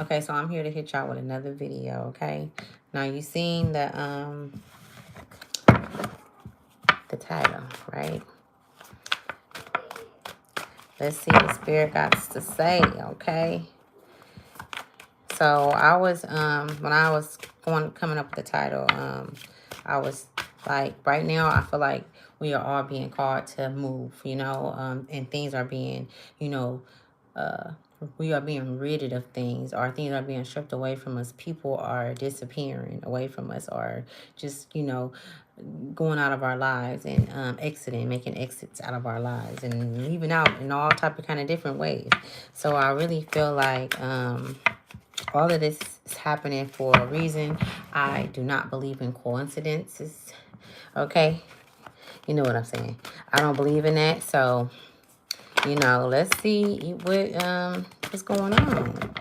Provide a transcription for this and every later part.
Okay, so I'm here to hit y'all with another video, okay? Now you seen the title, right? Let's see what Spirit got to say, okay? So I was when I was coming up with the title, I was like, right now I feel like we are all being called to move, you know, and things are being, you know, we are being rid of things, or things are being stripped away from us. People are disappearing away from us, or just, you know, going out of our lives and exiting, making exits out of our lives and leaving out in all type of kind of different ways. So I really feel like all of this is happening for a reason. I do not believe in coincidences. Okay? You know what I'm saying. I don't believe in that. So, you know, let's see what's going on.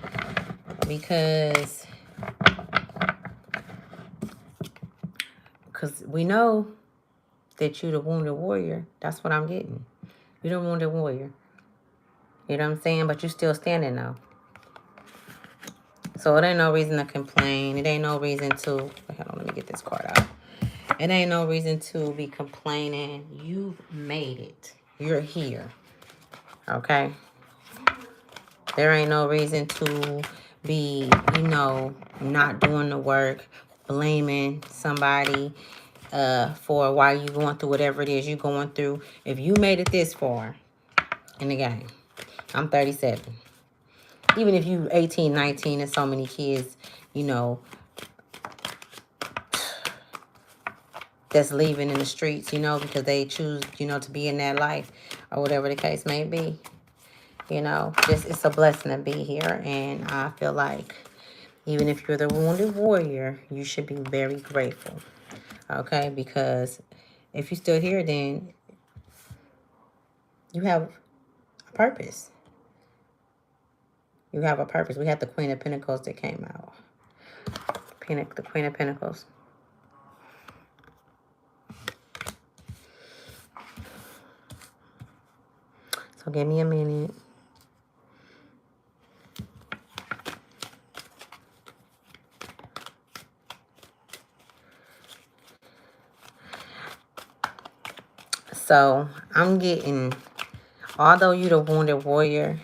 Because we know that you're the wounded warrior. That's what I'm getting. You're the wounded warrior. You know what I'm saying? But you're still standing now. So it ain't no reason to complain. It ain't no reason to... Hold on, let me get this card out. It ain't no reason to be complaining. You've made it. You're here. Okay? There ain't no reason to be, you know, not doing the work, blaming somebody for why you going through whatever it is you're going through. If you made it this far in the game, I'm 37. Even if you 18, 19, and so many kids, you know, that's leaving in the streets, you know, because they choose, you know, to be in that life or whatever the case may be. You know, it's a blessing to be here. And I feel like even if you're the wounded warrior, you should be very grateful. Okay? Because if you're still here, then you have a purpose. You have a purpose. We had the Queen of Pentacles that came out. The Queen of Pentacles. So give me a minute. So I'm getting, although you're the wounded warrior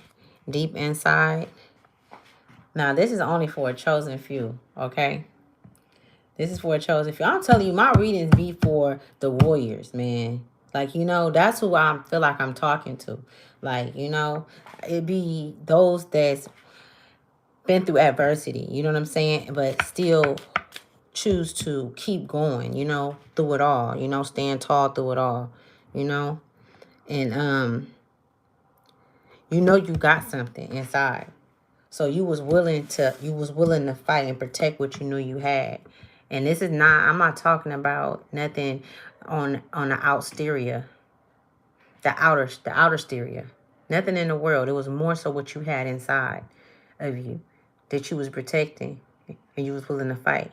deep inside, now this is only for a chosen few, okay? This is for a chosen few. I'm telling you, my readings be for the warriors, man. Like, you know, that's who I feel like I'm talking to. Like, you know, it be those that's been through adversity, you know what I'm saying? But still choose to keep going, you know, through it all, you know, stand tall through it all, you know? And you know you got something inside. So you was willing to fight and protect what you knew you had. And this is not, I'm not talking about nothing on the exterior, the outer exterior. Nothing in the world. It was more so what you had inside of you that you was protecting and you was willing to fight.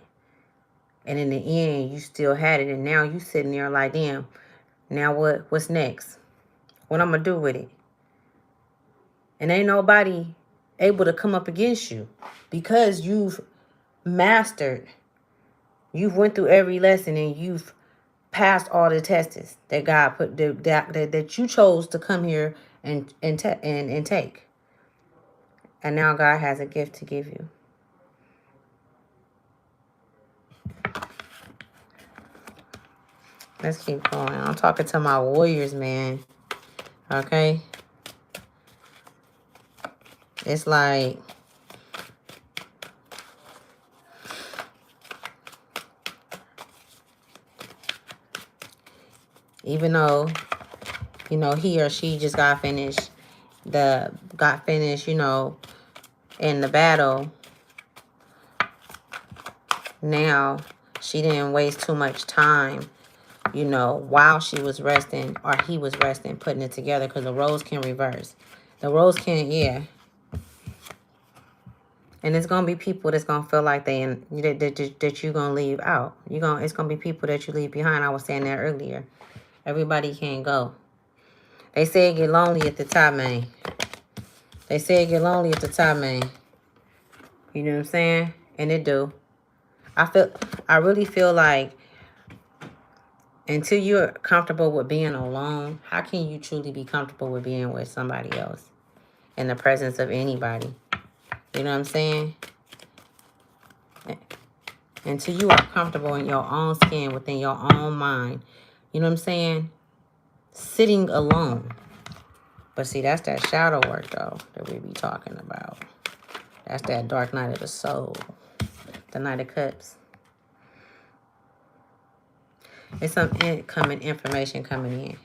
And in the end, you still had it. And now you sitting there like, damn, now what's next? What I'm going to do with it? And ain't nobody able to come up against you because you've mastered. You've went through every lesson and you've passed all the tests that God put that you chose to come here and take. And now God has a gift to give you. Let's keep going. I'm talking to my warriors, man. Okay? It's like even though, you know, he or she just got finished, you know, in the battle. Now, she didn't waste too much time, you know, while she was resting or he was resting, putting it together, because the roles can reverse. The roles can, yeah. And it's going to be people that's going to feel like that you're going to leave out. It's going to be people that you leave behind. I was saying that earlier. Everybody can't go. They say it get lonely at the top, man. They say it get lonely at the top, man. You know what I'm saying? And it do. I really feel like until you're comfortable with being alone, how can you truly be comfortable with being with somebody else in the presence of anybody? You know what I'm saying? Until you are comfortable in your own skin, within your own mind. You know what I'm saying? Sitting alone. But see, that's that shadow work, though, that we be talking about. That's that dark night of the soul. The Knight of Cups. It's some incoming information coming in.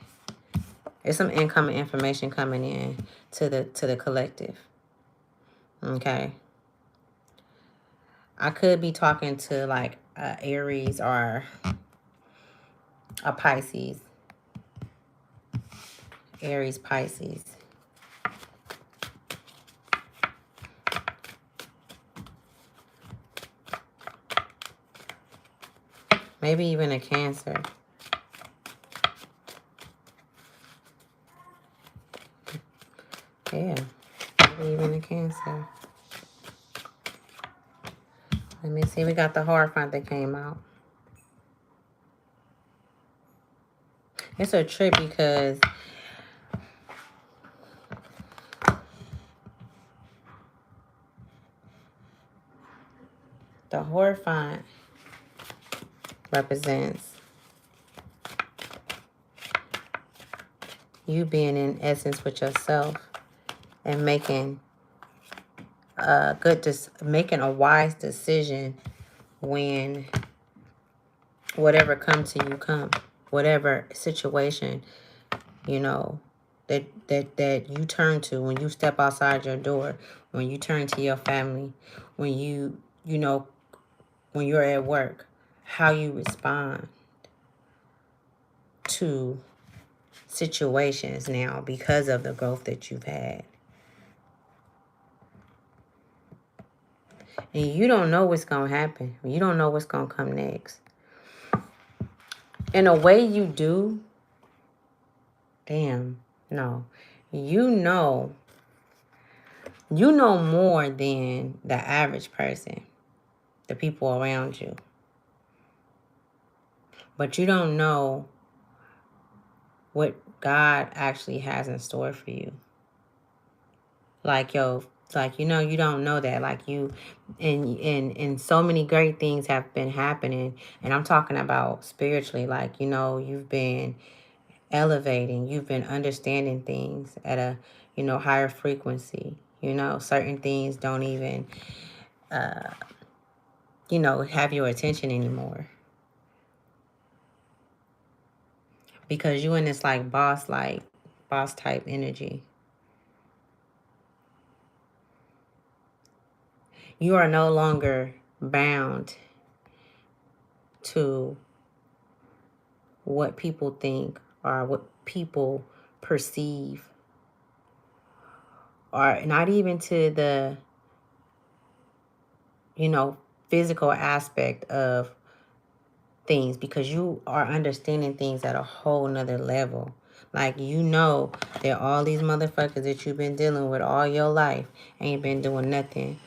It's some incoming information coming in to the collective. Okay. I could be talking to like a Aries or a Pisces. Aries, Pisces. Maybe even a Cancer. Yeah. Maybe even a Cancer. Let me see. We got the Hierophant that came out. It's a trip because the Hierophant represents you being in essence with yourself and making making a wise decision when whatever comes to you come, whatever situation, you know, that you turn to when you step outside your door, when you turn to your family, when you know, when you're at work, how you respond to situations now because of the growth that you've had. And you don't know what's going to happen. You don't know what's going to come next. In a way you do. Damn, no. You know more than the average person, the people around you. But you don't know what God actually has in store for you. Like, you don't know that. Like and so many great things have been happening. And I'm talking about spiritually. Like, you've been elevating. You've been understanding things at a, higher frequency. Certain things don't even, have your attention anymore. Because you in this boss type energy. You are no longer bound to what people think or what people perceive, or not even to the, physical aspect of things, because you are understanding things at a whole nother level. Like, that all these motherfuckers that you've been dealing with all your life ain't been doing nothing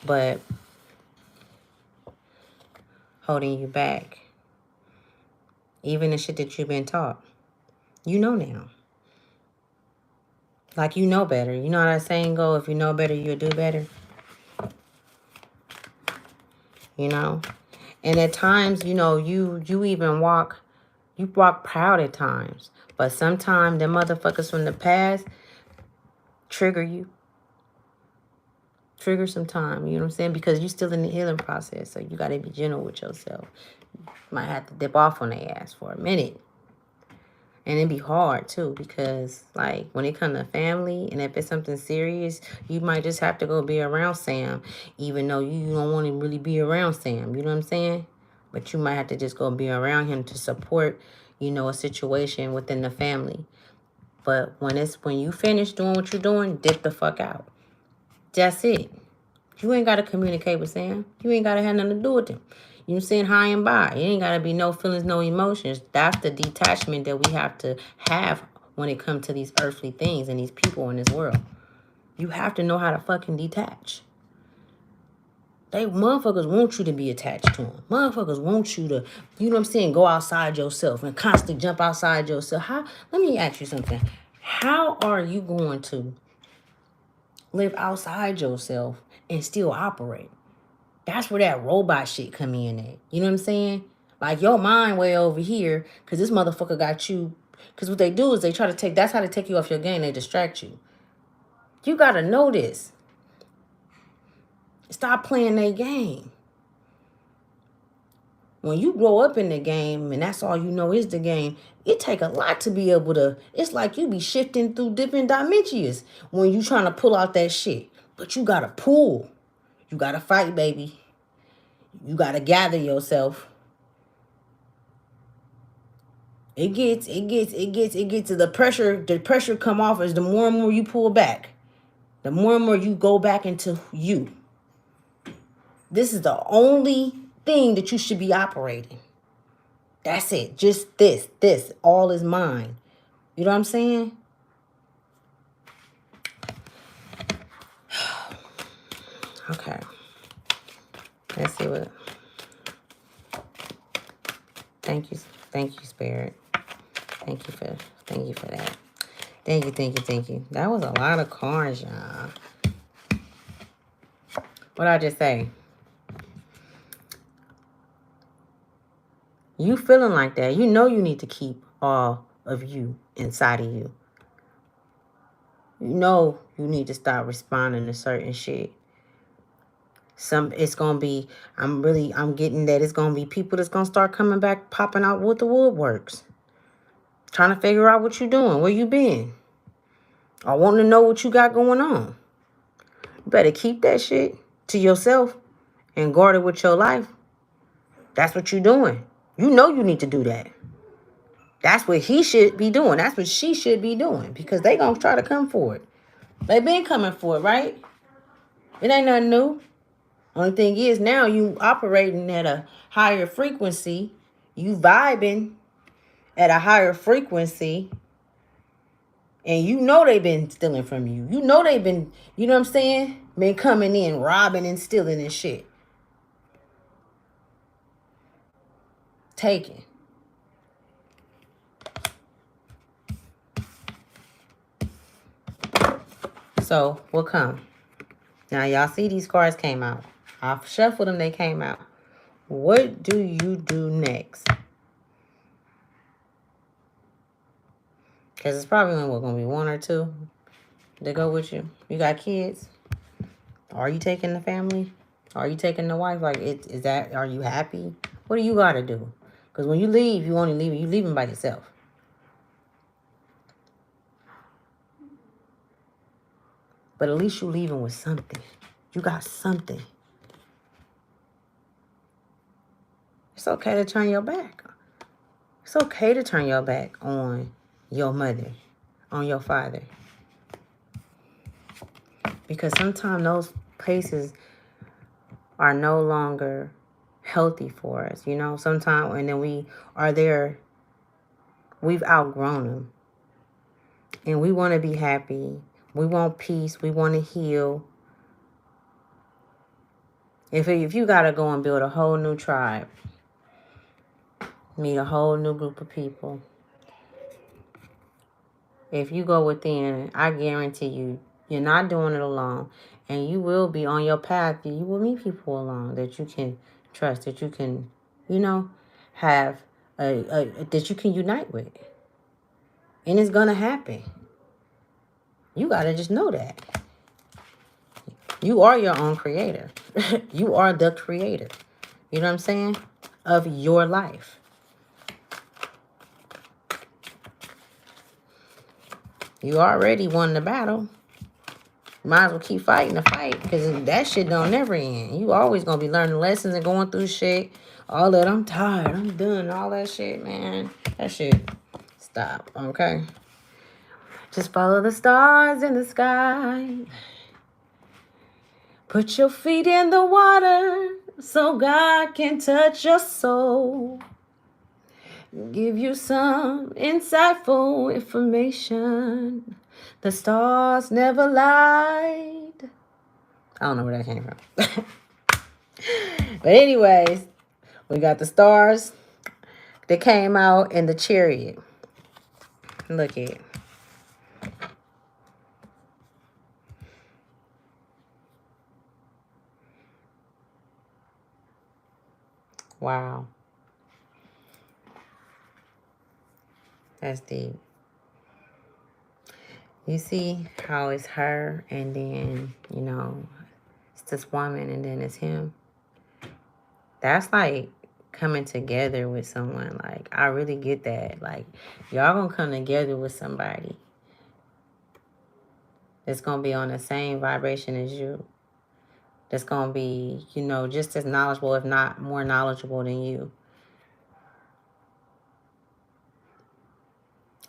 but holding you back. Even the shit that you've been taught. Now. Like, better. You know how that saying go, if you know better, you'll do better. And at times, you even walk proud at times. But sometimes the motherfuckers from the past trigger you. Trigger some time, you know what I'm saying? Because you're still in the healing process. So you got to be gentle with yourself. You might have to dip off on their ass for a minute. And it'd be hard, too, because, when it comes to family, and if it's something serious, you might just have to go be around Sam, even though you don't want to really be around Sam, you know what I'm saying? But you might have to just go be around him to support, a situation within the family. But when you finish doing what you're doing, dip the fuck out. That's it. You ain't got to communicate with Sam. You ain't got to have nothing to do with him. You know what I'm saying? High and by. It ain't got to be no feelings, no emotions. That's the detachment that we have to have when it comes to these earthly things and these people in this world. You have to know how to fucking detach. They motherfuckers want you to be attached to them. Motherfuckers want you to, you know what I'm saying, go outside yourself and constantly jump outside yourself. Let me ask you something. How are you going to live outside yourself and still operate? That's where that robot shit come in at. You know what I'm saying? Like your mind way over here, because this motherfucker got you. Because what they do is they try to take, that's how they take you off your game. They distract you. You got to know this. Stop playing their game. When you grow up in the game and that's all you know is the game, it take a lot to be able to, it's like you be shifting through different dimensions when you trying to pull out that shit. But you got to pull. You got to fight, baby. You got to gather yourself. It gets to the pressure come off as the more and more you pull back. The more and more you go back into you. This is the only thing that you should be operating. That's it. Just this. All is mine. You know what I'm saying? Okay. Let's see what. Thank you, Spirit. Thank you for that. Thank you. That was a lot of cards, y'all. What I just say? You feeling like that, you know you need to keep all of you inside of you. You know you need to stop responding to certain shit. It's gonna be, I'm getting that it's gonna be people that's gonna start coming back, popping out with the woodworks. Trying to figure out what you doing, where you been. I want to know what you got going on. You better keep that shit to yourself and guard it with your life. That's what you're doing. You know you need to do that. That's what he should be doing. That's what she should be doing. Because they gonna try to come for it. They been coming for it, right? It ain't nothing new. Only thing is now you operating at a higher frequency. You vibing at a higher frequency. And you know they've been stealing from you. You know they've been, you know what I'm saying? Been coming in, robbing and stealing and shit. Taking. So, what come? Now, y'all see these cards came out. I shuffled them, they came out. What do you do next? Because it's probably going to be one or two to go with you. You got kids? Are you taking the family? Are you taking the wife? Like, are you happy? What do you got to do? Because when you leave, you leaving by yourself. But at least you leaving with something. You got something. It's okay to turn your back. It's okay to turn your back on your mother, on your father. Because sometimes those places are no longer healthy for us, you know? Sometimes, and then we are there, we've outgrown them. And we want to be happy. We want peace. We want to heal. If you got to go and build a whole new tribe, meet a whole new group of people, if you go within, I guarantee you, you're not doing it alone. And you will be on your path. You will meet people along that you can trust, that you can, you know, have, that you can unite with. And it's going to happen. You got to just know that. You are your own creator. You are the creator. You know what I'm saying? Of your life. You already won the battle. Might as well keep fighting the fight, because that shit don't never end. You always gonna be learning lessons and going through shit. All that, I'm tired, I'm done, all that shit, man. That shit, stop, okay? Just follow the stars in the sky. Put your feet in the water so God can touch your soul. Give you some insightful information. The stars never lied. I don't know where that came from. But anyways, we got the stars that came out in the chariot. Look at it. Wow. That's deep. You see how it's her and then, you know, it's this woman and then it's him. That's like coming together with someone. Like, I really get that. Like, y'all gonna come together with somebody that's gonna be on the same vibration as you. That's gonna be, you know, just as knowledgeable, if not more knowledgeable than you.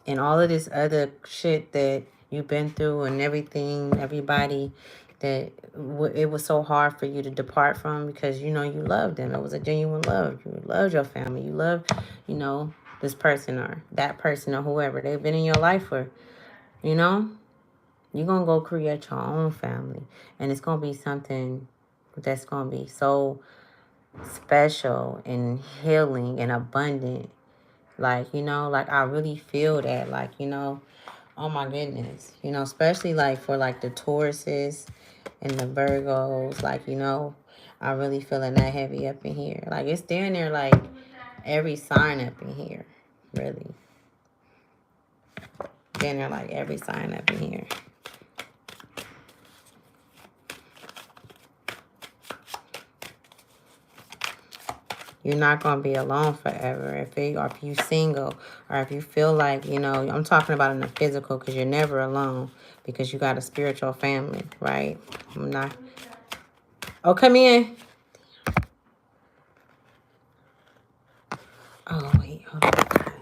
And all of this other shit that you've been through and everything, everybody that it was so hard for you to depart from because, you know, you loved them. It was a genuine love. You loved your family. You loved, you know, this person or that person or whoever. They've been in your life for, you know, you're going to go create your own family. And it's going to be something that's going to be so special and healing and abundant. Like, you know, like I really feel that. Like, you know, oh my goodness. You know, especially like for like the Tauruses and the Virgos. Like, you know, I really feeling that heavy up in here. Like it's down there like every sign up in here. Really. Down there like every sign up in here. You're not going to be alone forever. If you single or if you feel like, you know, I'm talking about in the physical because you're never alone because you got a spiritual family, right? I'm not. Oh, come in. Oh, wait. Hold on.